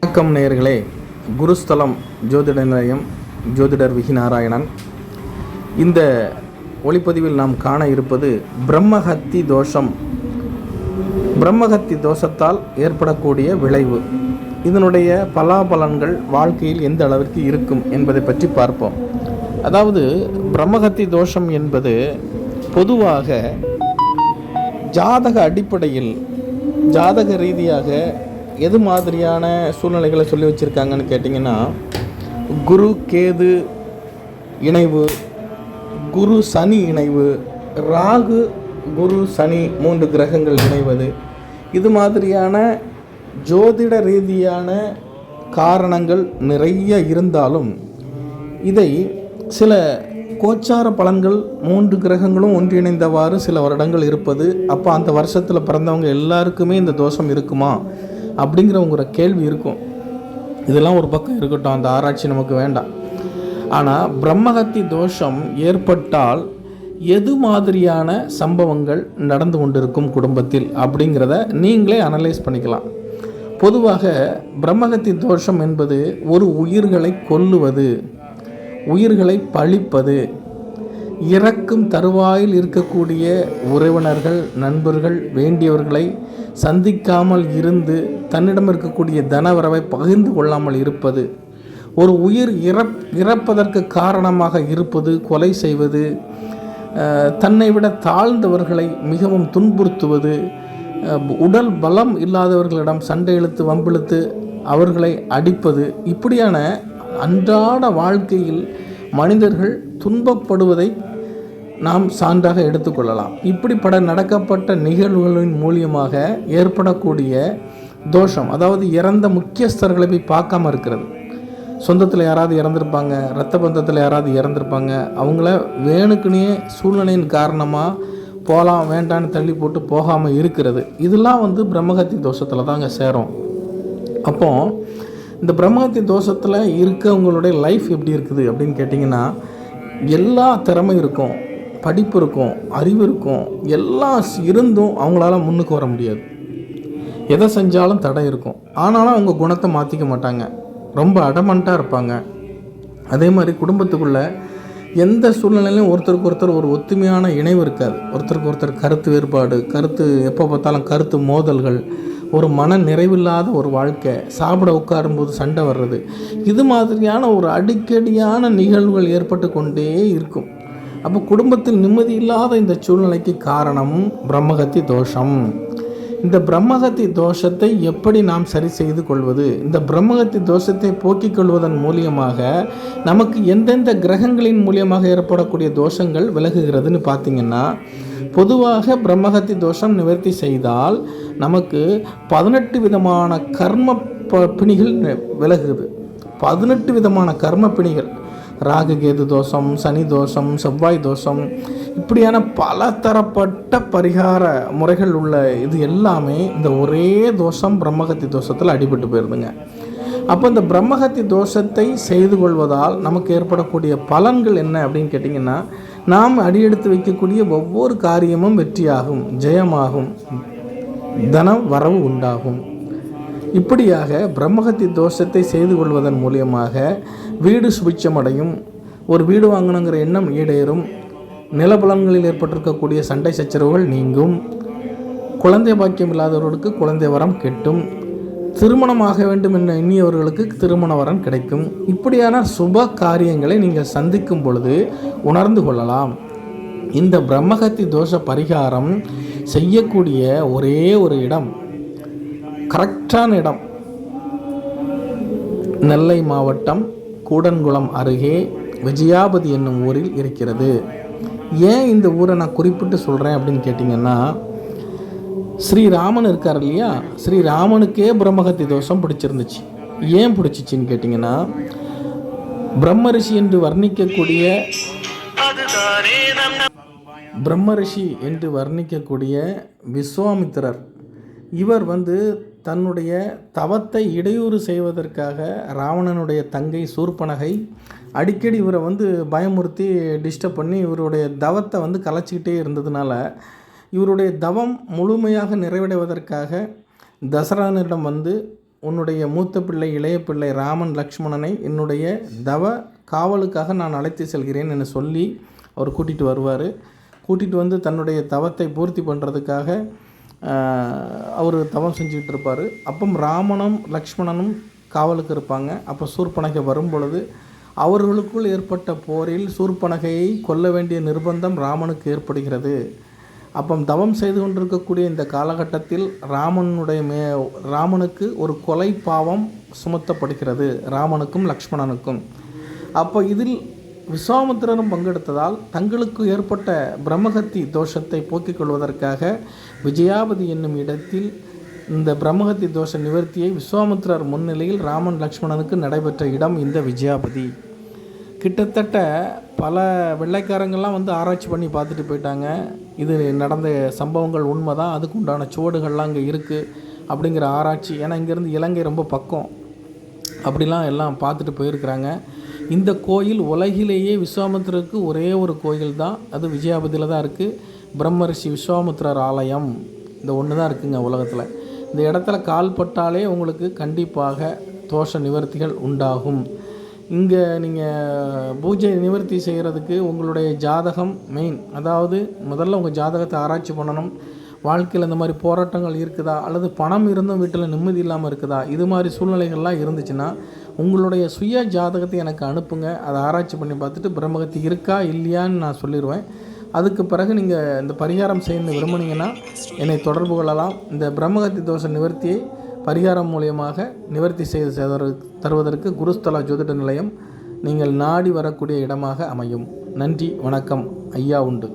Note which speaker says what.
Speaker 1: வணக்கம் நேயர்களே. குருஸ்தலம் ஜோதிட நிலையம் ஜோதிடர் விகி நாராயணன். இந்த ஒளிப்பதிவில் நாம் காண இருப்பது பிரம்மஹத்தி தோஷம். பிரம்மஹத்தி தோஷத்தால் ஏற்படக்கூடிய விளைவு, இதனுடைய பலாபலன்கள் வாழ்க்கையில் எந்த அளவிற்கு இருக்கும் என்பதை பற்றி பார்ப்போம். அதாவது பிரம்மஹத்தி தோஷம் என்பது பொதுவாக ஜாதக அடிப்படையில், ஜாதக ரீதியாக எது மாதிரியான சூழ்நிலைகளை சொல்லி வச்சுருக்காங்கன்னு கேட்டிங்கன்னா, குரு கேது இணைவு, குரு சனி இணைவு, ராகு குரு சனி 3 கிரகங்கள் இணைவது, இது மாதிரியான ஜோதிட ரீதியான காரணங்கள் நிறைய இருந்தாலும், இதை சில கோச்சார பலன்கள் 3 கிரகங்களும் ஒன்றிணைந்தவாறு சில வருடங்கள் இருப்பது, அப்போ அந்த வருஷத்தில் பிறந்தவங்க எல்லாருக்குமே இந்த தோஷம் இருக்குமா அப்படிங்கிற கேள்வி இருக்கும். இதெல்லாம் ஒரு பக்கம் இருக்கட்டும், அந்த ஆராய்ச்சி நமக்கு வேண்டாம். ஆனால் பிரம்மஹத்தி தோஷம் ஏற்பட்டால் எது மாதிரியான சம்பவங்கள் நடந்து கொண்டிருக்கும் குடும்பத்தில் அப்படிங்கிறத நீங்களே அனலைஸ் பண்ணிக்கலாம். பொதுவாக பிரம்மஹத்தி தோஷம் என்பது ஒரு உயிர்களை கொல்லுவது, உயிர்களை பழிப்பது, இறக்கும் தருவாயில் இருக்கக்கூடிய உறவினர்கள், நண்பர்கள், வேண்டியவர்களை சந்திக்காமல் இருந்து தன்னிடம் இருக்கக்கூடிய தனவரவை பகிர்ந்து கொள்ளாமல் இருப்பது, ஒரு உயிர் இறப்பதற்கு காரணமாக இருப்பது, கொலை செய்வது, தன்னை விட தாழ்ந்தவர்களை மிகவும் துன்புறுத்துவது, உடல் பலம் இல்லாதவர்களிடம் சண்டை இழுத்து வம்பிழுத்து அவர்களை அடிப்பது, இப்படியான அன்றாட வாழ்க்கையில் மனிதர்கள் துன்பப்படுவதை நாம் சான்றாக எடுத்துக்கொள்ளலாம். இப்படிப்பட நடக்கப்பட்ட நிகழ்வுகளின் மூலியமாக ஏற்படக்கூடிய தோஷம், அதாவது இறந்த முக்கியஸ்தர்களை போய் பார்க்காம இருக்கிறது. சொந்தத்தில் யாராவது இறந்துருப்பாங்க, இரத்த பந்தத்தில் யாராவது இறந்துருப்பாங்க, அவங்கள வேணுக்குனே சூழ்நிலையின் காரணமாக போகலாம் வேண்டான்னு தள்ளி போட்டு போகாமல் இருக்கிறது, இதெல்லாம் பிரம்மஹத்தி தோஷத்தில் தாங்க சேரும். அப்போது இந்த பிரம்மஹத்தி தோஷத்தில் இருக்கவங்களுடைய லைஃப் எப்படி இருக்குது அப்படின்னு கேட்டிங்கன்னா, எல்லா திறமை இருக்கும், படிப்பு இருக்கும், அறிவு இருக்கும், எல்லாம் இருந்தும் அவங்களால முன்னுக்கு வர முடியாது. எதை செஞ்சாலும் தடை இருக்கும். ஆனாலும் அவங்க குணத்தை மாற்றிக்க மாட்டாங்க, ரொம்ப அடமண்ட்டாக இருப்பாங்க. அதே மாதிரி குடும்பத்துக்குள்ளே எந்த சூழ்நிலையிலும் ஒருத்தருக்கு ஒருத்தர் ஒரு ஒத்துமையான இணைவு இருக்காது. ஒருத்தருக்கு ஒருத்தர் கருத்து வேறுபாடு, எப்போ பார்த்தாலும் கருத்து மோதல்கள், ஒரு மன நிறைவில்லாத ஒரு வாழ்க்கை, சாப்பிட உட்காரும்போது சண்டை வர்றது, இது மாதிரியான ஒரு அடிக்கடியான நிகழ்வுகள் ஏற்பட்டு கொண்டே இருக்கும். அப்போ குடும்பத்தில் நிம்மதி இல்லாத இந்த சூழ்நிலைக்கு காரணம் பிரம்மஹத்தி தோஷம். இந்த பிரம்மஹத்தி தோஷத்தை எப்படி நாம் சரி செய்து கொள்வது, இந்த பிரம்மஹத்தி தோஷத்தை போக்கிக் கொள்வதன் மூலியமாக நமக்கு எந்தெந்த கிரகங்களின் மூலியமாக ஏற்படக்கூடிய தோஷங்கள் விலகுகிறதுன்னு பார்த்திங்கன்னா, பொதுவாக பிரம்மஹத்தி தோஷம் நிவர்த்தி செய்தால் நமக்கு 18 விதமான கர்ம பிணிகள் விலகுது. 18 விதமான கர்ம பிணிகள், ராகு கேது தோஷம், சனி தோஷம், செவ்வாய் தோஷம், இப்படியான பல தரப்பட்ட பரிகார முறைகள் உள்ள இது எல்லாமே இந்த ஒரே தோஷம் பிரம்மஹத்தி தோஷத்தில் அடிபட்டு போயிருதுங்க. அப்போ இந்த பிரம்மஹத்தி தோஷத்தை செய்து கொள்வதால் நமக்கு ஏற்படக்கூடிய பலன்கள் என்ன அப்படின்னு கேட்டிங்கன்னா, நாம் அடியெடுத்து வைக்கக்கூடிய ஒவ்வொரு காரியமும் வெற்றியாகும், ஜெயமாகும், தன வரவு உண்டாகும். இப்படியாக பிரம்மஹத்தி தோஷத்தை செய்து கொள்வதன் மூலியமாக வீடு சுபிட்சமடையும், ஒரு வீடு வாங்கணுங்கிற எண்ணம் ஈடேறும், நிலபலன்களில் ஏற்பட்டிருக்கக்கூடிய சண்டை சச்சரவுகள் நீங்கும், குழந்தை பாக்கியம் இல்லாதவர்களுக்கு குழந்தை வரம் கிட்டும், திருமணமாக வேண்டும் என எண்ணியவர்களுக்கு திருமண வரம் கிடைக்கும். இப்படியான சுப காரியங்களை நீங்கள் சந்திக்கும் பொழுது உணர்ந்து கொள்ளலாம். இந்த பிரம்மஹத்தி தோஷ பரிகாரம் செய்யக்கூடிய ஒரே ஒரு இடம், கரெக்டான இடம், நெல்லை மாவட்டம் கூடன்குளம் அருகே விஜயாபதி என்னும் ஊரில் இருக்கிறது. ஏன் இந்த ஊரை நான் குறிப்பிட்டு சொல்கிறேன் அப்படின்னு கேட்டிங்கன்னா, ஸ்ரீராமன் இருக்கார் இல்லையா, ஸ்ரீராமனுக்கே பிரம்மஹத்தி தோஷம் பிடிச்சிருந்துச்சு. ஏன் பிடிச்சிச்சின்னு கேட்டிங்கன்னா, பிரம்மரிஷி என்று வர்ணிக்கக்கூடிய விஸ்வாமித்திரர், இவர் தன்னுடைய தவத்தை இடையூறு செய்வதற்காக ராவணனுடைய தங்கை சூர்பனகை அடிக்கடி இவரை பயமுறுத்தி டிஸ்டர்ப் பண்ணி இவருடைய தவத்தை கலைச்சிக்கிட்டே இருந்ததுனால இவருடைய தவம் முழுமையாக நிறைவடைவதற்காக தசரதனிடம் உன்னுடைய மூத்த பிள்ளை இளைய பிள்ளை ராமன் லக்ஷ்மணனை என்னுடைய தவ காவலுக்காக நான் அழைத்து செல்கிறேன் என்று சொல்லி அவர் கூட்டிகிட்டு வருவார். கூட்டிகிட்டு வந்து தன்னுடைய தவத்தை பூர்த்தி பண்ணுறதுக்காக அவர் தவம் செஞ்சுக்கிட்டு இருப்பார். அப்போ ராமனும் லக்ஷ்மணனும் காவலுக்கு இருப்பாங்க. அப்போ சூர்பனகை வரும் பொழுது அவர்களுக்குள் ஏற்பட்ட போரில் சூர்பனகையை கொல்ல வேண்டிய நிர்பந்தம் ராமனுக்கு ஏற்படுகிறது. அப்போ தவம் செய்து கொண்டிருக்கக்கூடிய இந்த காலகட்டத்தில் ராமனுக்கு ஒரு கொலை பாவம் சுமத்தப்படுகிறது, ராமனுக்கும் லக்ஷ்மணனுக்கும். அப்போ இதில் விஸ்வாமித்திரரும் பங்கெடுத்ததால் தங்களுக்கு ஏற்பட்ட பிரம்மஹத்தி தோஷத்தை போக்கிக் கொள்வதற்காக விஜயாபதி என்னும் இடத்தில் இந்த பிரம்மஹத்தி தோஷ நிவர்த்தியை விஸ்வாமித்திரர் முன்னிலையில் ராமன் லக்ஷ்மணனுக்கு நடைபெற்ற இடம் இந்த விஜயாபதி. கிட்டத்தட்ட பல வெள்ளைக்காரங்கள்லாம் வந்து ஆராய்ச்சி பண்ணி பார்த்துட்டு போயிட்டாங்க. இது நடந்த சம்பவங்கள் உண்மை தான், அதுக்கு உண்டான சுவடுகள்லாம் அங்கே இருக்குது அப்படிங்கிற ஆராய்ச்சி. ஏன்னா இங்கேருந்து இலங்கை ரொம்ப பக்கம், அப்படிலாம் எல்லாம் பார்த்துட்டு போயிருக்கிறாங்க. இந்த கோயில் உலகிலேயே விஸ்வாமித்திரருக்கு ஒரே ஒரு கோயில் தான், அது விஜயாபதியில் தான் இருக்குது. பிரம்மரிஷி விஸ்வாமித்திரர் ஆலயம் இந்த ஒன்று தான் இருக்குங்க உலகத்தில். இந்த இடத்துல கால் பட்டாலே உங்களுக்கு கண்டிப்பாக தோஷ நிவர்த்திகள் உண்டாகும். இங்கே நீங்கள் பூஜை நிவர்த்தி செய்கிறதுக்கு உங்களுடைய ஜாதகம் மெயின். அதாவது முதல்ல உங்கள் ஜாதகத்தை ஆராய்ச்சி பண்ணணும். வாழ்க்கையில் இந்த மாதிரி போராட்டங்கள் இருக்குதா, அல்லது பணம் இருந்தும் வீட்டில் நிம்மதி இல்லாமல் இருக்குதா, இது மாதிரி சூழ்நிலைகள்லாம் இருந்துச்சுன்னா உங்களுடைய சுய ஜாதகத்தை எனக்கு அனுப்புங்க. அதை ஆராய்ச்சி பண்ணி பார்த்துட்டு பிரம்மஹத்தி இருக்கா இல்லையான்னு நான் சொல்லிடுவேன். அதுக்கு பிறகு நீங்கள் இந்த பரிகாரம் செய்யணும்னு விரும்புனீங்கன்னா என்னை தொடர்பு கொள்ளலாம். இந்த பிரம்மஹத்தி தோஷ நிவர்த்தியை பரிகாரம் மூலியமாக நிவர்த்தி செய்து தருவதற்கு குருஸ்தல ஜோதிட நிலையம் நீங்கள் நாடி வரக்கூடிய இடமாக அமையும். நன்றி, வணக்கம். ஐயா உண்டு.